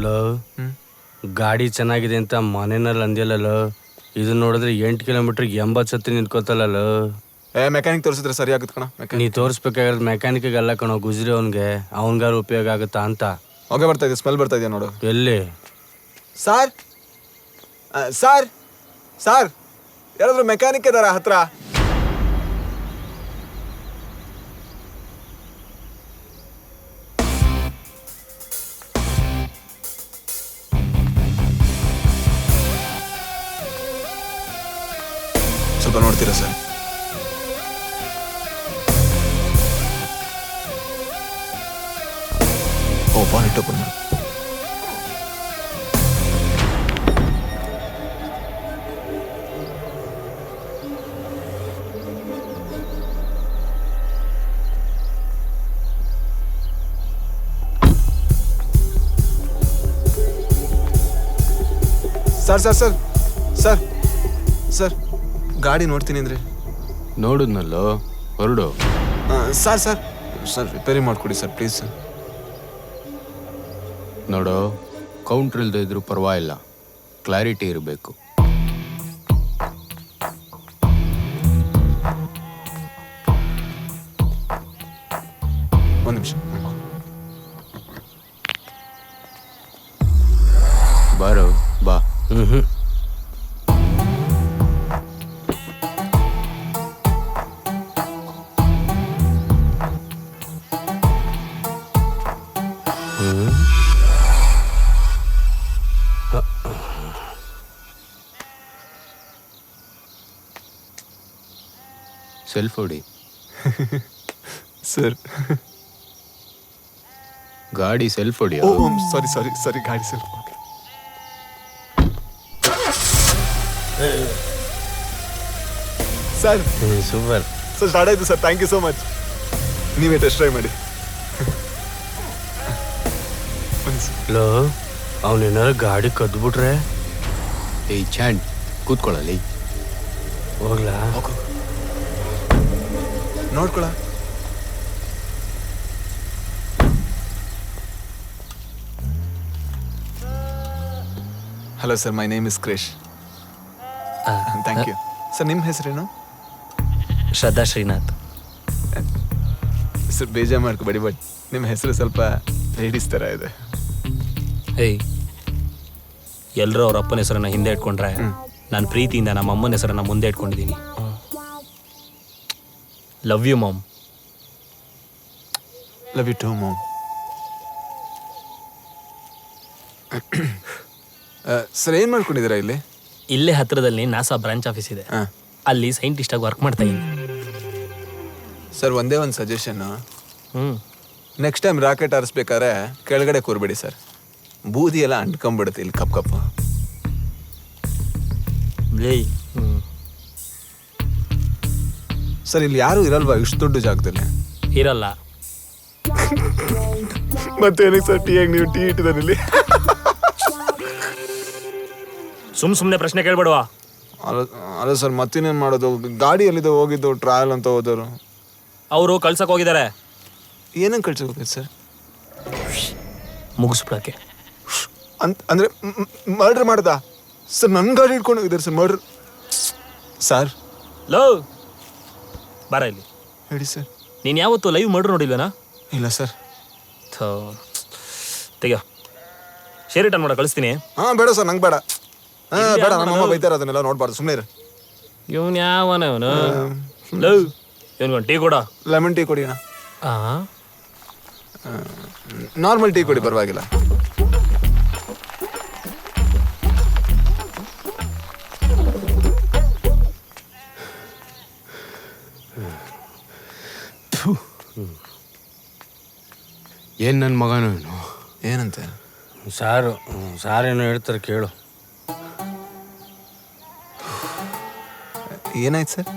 Low ಗಾಡಿ ಚೆನ್ನಾಗಿದೆ ಅಂತ ಮನೆಯಲ್ಲಿ ಅಂದಿಲ್ಲಲ್ಲ, ಇದು ನೋಡಿದ್ರೆ 8 ಕಿಲೋಮೀಟ್ರಿಗೆ 80 ಸತಿ ನಿಂತ್ಕೋತಲ್ಲ. ಮೆಕ್ಯಾನಿಕ್ ತೋರಿಸಿದ್ರೆ ಸರಿ ಆಗುತ್ತೆ ಕಣ. ನೀ ತೋರಿಸ್ಬೇಕಾಗಿರೋದು ಮೆಕ್ಯಾನಿಕ್ಗೆ ಅಲ್ಲ ಕಣೋ, ಗುಜ್ರಿ ಅವನ್ಗಾರು ಉಪಯೋಗ ಆಗುತ್ತಾ ಅಂತ. ಹೊಗೆ ಬರ್ತಾ ಇದೆ, ಸ್ಮೆಲ್ ಬರ್ತಾ ಇದೆಯಾ ನೋಡು. ಎಲ್ಲಿ ಸಾರ್ ಸಾರ್ ಸಾರ್ ಯಾರಾದ್ರೂ ಮೆಕ್ಯಾನಿಕ್ ಇದಾರ ಹತ್ರ? ಸ್ವಲ್ಪ ನೋಡ್ತೀರಾ ಸರ್? ಓ ಬಾನೆಟ್ ಓಪನ್ ಮಾಡಿ. Sir sir sir sir sir ಗಾಡಿ ನೋಡ್ತೀನಿ ಅಂದ್ರೆ ನೋಡಿದ್ನಲ್ಲೋ, ಹೊರಡು. ಸರ್ ಸರ್ ಸರ್ ರಿಪೇರಿ ಮಾಡಿಕೊಡಿ ಸರ್ ಪ್ಲೀಸ್ ಸರ್. ನೋಡು, ಕೌಂಟ್ರ್ ಇಲ್ದೇ ಇದ್ರೂ ಪರವಾಗಿಲ್ಲ, ಕ್ಲಾರಿಟಿ ಇರಬೇಕು. ಒಂದು ನಿಮಿಷ ಬಾರೋ ಬಾ. ಸೆಲ್ಫ್ ಹೊಡಿ ಸರ್. ಗಾಡಿ ಸೆಲ್ಫ್ ಹೊಡಿ. ಸಾರಿ ಸಾರಿ ಸಾರಿ ಗಾಡಿ self. Sir super sir, start ಆಯ್ತು sir. Thank you so much. ನೀವೇ ಟೆಸ್ಟ್ ಡ್ರೈವ್ ಮಾಡಿ. ಲೋ, ಅವನೇನಾರು ಗಾಡಿ ಕದ್ಬಿಟ್ರೆ? ಏಯ್ ಚಾಂಡ್, ಕೂತ್ಕೊಳ್ಳಲಿ. ಹೋಗ್ಲಾ? ನೋಡ್ಕೊಳ. Hello sir, my name is Krish. Thank you sir. ನಿಮ್ಮ ಹೆಸರೇನು? ಶ್ರದ್ಧಾ ಶ್ರೀನಾಥ್. ಸರ್ ಬೇಜಾರು ಮಾಡ್ಕೋಬೇಡಿ, ಬಟ್ ನಿಮ್ಮ ಹೆಸರು ಸ್ವಲ್ಪ ಲೇಡೀಸ್ ಥರ ಇದೆ. ಏಯ್, ಎಲ್ಲರೂ ಅವ್ರ ಅಪ್ಪನ ಹೆಸರನ್ನ ಹಿಂದೆ ಇಟ್ಕೊಂಡ್ರೆ ನಾನು ಪ್ರೀತಿಯಿಂದ ನಮ್ಮ ಅಮ್ಮನ ಹೆಸರನ್ನ ಮುಂದೆ ಇಟ್ಕೊಂಡಿದ್ದೀನಿ. Love you mom. Love you too mom. Sir ಏನು ಮಾಡ್ಕೊಂಡಿದ್ದೀರಾ ಇಲ್ಲಿ? ಇಲ್ಲೇ ಹತ್ರದಲ್ಲಿ ನಾಸಾ ಬ್ರಾಂಚ್ ಆಫೀಸ್ ಇದೆ, ಅಲ್ಲಿ ಸೈಂಟಿಸ್ಟ್ ಆಗಿ ವರ್ಕ್ ಮಾಡ್ತಾ ಇದ್ದೀನಿ. ಸರ್ ಒಂದೇ ಒಂದು ಸಜೆಷನ್ನು, ಹ್ಞೂ ನೆಕ್ಸ್ಟ್ ಟೈಮ್ ರಾಕೆಟ್ ಹಾರಿಸ್ಬೇಕಾದ್ರೆ ಕೆಳಗಡೆ ಕೂರ್ಬೇಡಿ ಸರ್, ಬೂದಿ ಎಲ್ಲ ಅಂಟ್ಕೊಂಡ್ಬಿಡುತ್ತೆ ಇಲ್ಲಿ ಕಪ್ ಕಪ್ಪು. ಏಯ್, ಸರ್ ಇಲ್ಲಿ ಯಾರು ಇರಲ್ವಾ ಇಷ್ಟು ದೊಡ್ಡ ಜಾಗದಲ್ಲಿ? ಇರಲ್ಲ. ಮತ್ತೇನಕ್ಕೆ ಸರ್ ಟೀಯಾಗಿ ನೀವು ಟೀ ಇಟ್ಟಿದ್ದಾನೆ ಇಲ್ಲಿ? ಸುಮ್ಮನೆ ಪ್ರಶ್ನೆ ಕೇಳ್ಬೇಡವಾ? ಅಲ್ಲ ಸರ್, ಮತ್ತಿನ್ನೇನು ಮಾಡೋದು? ಗಾಡಿ ಎಲ್ಲಿದೆ ಹೋಗಿದ್ದು? ಟ್ರಾಯಲ್ ಅಂತ ಹೋದವರು ಅವರು ಕಳ್ಸಕ್ಕೆ ಹೋಗಿದ್ದಾರೆ. ಏನಂಗೆ ಕಳ್ಸಕ್ಕೆ ಹೋಗಿದ್ದು ಸರ್? ಮುಗಿಸ್ಬಿಡಕ್ಕೆ. ಅಂದರೆ ಮರ್ಡ್ರ್ ಮಾಡ್ದ ಸರ್? ನನ್ನ ಗಾಡಿ ಇಟ್ಕೊಂಡು ಹೋಗಿದ್ದಾರೆ ಸರ್, ಮರ್ಡ್ರ್. ಸರ್ ಲೋ, ಬಾರ ಇಲ್ಲಿ. ಹೇಳಿ ಸರ್. ನೀನು ಯಾವತ್ತು ಲೈವ್ ಮರ್ಡ್ರ್ ನೋಡಿಲ್ವೇನಾ? ಇಲ್ಲ ಸರ್. ತೆಗ ಶೇರ್ ರಿಟರ್ನ್ ಮಾಡೋ ಕಳಿಸ್ತೀನಿ. ಹಾಂ ಬೇಡ ಸರ್, ನಂಗೆ ಬೇಡ. ಹಾಂ ಬೇಡ, ನಮ್ಮಮ್ಮ ಬೈತಾರೆ, ಅದನ್ನೆಲ್ಲ ನೋಡ್ಬಾರ್ದು, ಸುಮ್ಮನೆ ಇರು. ಇವನು ಯಾವನ ಇವನು? ಲವ್, ಇವನ್ಗೊಂದು ಟೀ ಕೊಡ. ಲೆಮನ್ ಟೀ ಕೊಡಿ ಅಣ್ಣ. ನಾರ್ಮಲ್ ಟೀ ಕೊಡಿ, ಪರವಾಗಿಲ್ಲ. ಏನ್ ನನ್ನ ಮಗನು? ಏನಂತೆ? ಸಾರೇನೋ ಹೇಳ್ತಾರೆ ಕೇಳು. ಏನಾಯ್ತು ಸರ್?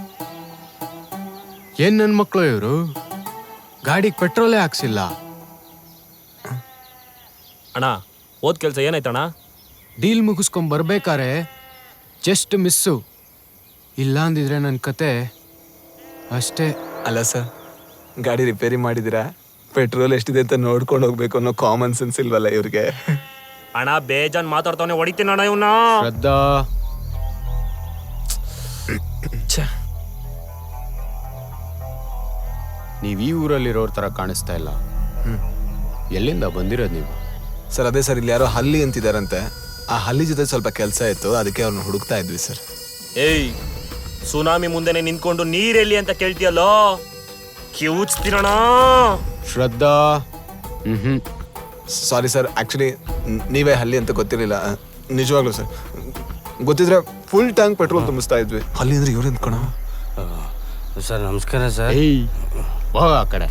ಏನ್ ನನ್ನ ಮಕ್ಕಳು ಇವರು? ಗಾಡಿಗೆ ಪೆಟ್ರೋಲೇ ಹಾಕ್ಸಿಲ್ಲ. ಅಣ್ಣ, ಓದ್ ಕೆಲಸ ಏನಾಯ್ತಣ್ಣ? ಡೀಲ್ ಮುಗಿಸ್ಕೊಂಡ್ ಬರ್ಬೇಕಾರೆ ಜಸ್ಟ್ ಮಿಸ್ಸು. ಇಲ್ಲ ಅಂದಿದ್ರೆ ನನ್ನ ಕತೆ ಅಷ್ಟೇ. ಅಲ್ಲ ಸರ್, ಗಾಡಿ ರಿಪೇರಿ ಮಾಡಿದಿರಾ? ಪೆಟ್ರೋಲ್ ಎಷ್ಟಿದೆ ಅಂತ ನೋಡ್ಕೊಂಡು ಹೋಗ್ಬೇಕು ಅನ್ನೋ ಕಾಮನ್ ಸೆನ್ಸ್ ಇಲ್ವಲ್ಲ ಇವ್ರಿಗೆ? ಅಣ್ಣ ಬೇಜಾನ್ ಮಾತಾಡ್ತಾವನೆ ಹೊಡಿತೀನಿ ಅಣ್ಣ ಇವನ್ನ. ಶ್ರದ್ಧಾ, ನೀವು ಈ ಊರಲ್ಲಿರೋರ್ ಥರ ಕಾಣಿಸ್ತಾ ಇಲ್ಲ. ಎಲ್ಲಿಂದ ಬಂದಿರೋದು ನೀವು? ಸರ್ ಅದೇ ಸರ್, ಇಲ್ಲಿ ಯಾರೋ ಹಲ್ಲಿ ಅಂತಿದಾರಂತೆ. ಆ ಹಲ್ಲಿ ಜೊತೆ ಸ್ವಲ್ಪ ಕೆಲಸ ಇತ್ತು, ಅದಕ್ಕೆ ಅವ್ರನ್ನ ಹುಡುಕ್ತಾ ಇದ್ವಿ ಸರ್. ಏಯ್, ಸುನಾಮಿ ಮುಂದೆನೆ ನಿಂತ್ಕೊಂಡು ನೀರೆಲ್ಲಿ ಅಂತ ಕೇಳ್ತೀಯಲ್ಲೋ, ಕಿವುಚ್ತೀರಣ. ಶ್ರದ್ಧಾ, ಸಾರಿ ಸರ್, ಆ್ಯಕ್ಚುಲಿ ನೀವೇ ಹಲ್ಲಿ ಅಂತ ಗೊತ್ತಿರಲಿಲ್ಲ. ನಿಜವಾಗ್ಲೂ ಸರ್, ಗೊತ್ತಿದ್ರೆ ಫುಲ್ ಟ್ಯಾಂಕ್ ಪೆಟ್ರೋಲ್ ತುಂಬಿಸ್ತಾ ಇದ್ವಿ. ಹಲ್ಲಿ ಅಂದ್ರೆ ಇವ್ರು ಅಂದ್ಕೊಣ. ಸರ್ ನಮಸ್ಕಾರ ಸರ್. ಏಯ್ ಹೋಗ ಆ ಕಡೆ.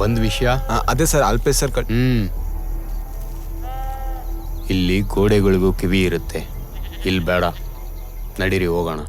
ಬಂದ್ ವಿಷಯ? ಅದೇ ಸರ್, ಅಲ್ಪೇಶ್ ಸರ್ ಇಲ್ಲಿ ಗೋಡೆಗಳಿಗೂ ಕಿವಿ ಇರುತ್ತೆ, ಇಲ್ಲಿ ಬೇಡ. ನಡೀರಿ ಹೋಗೋಣ.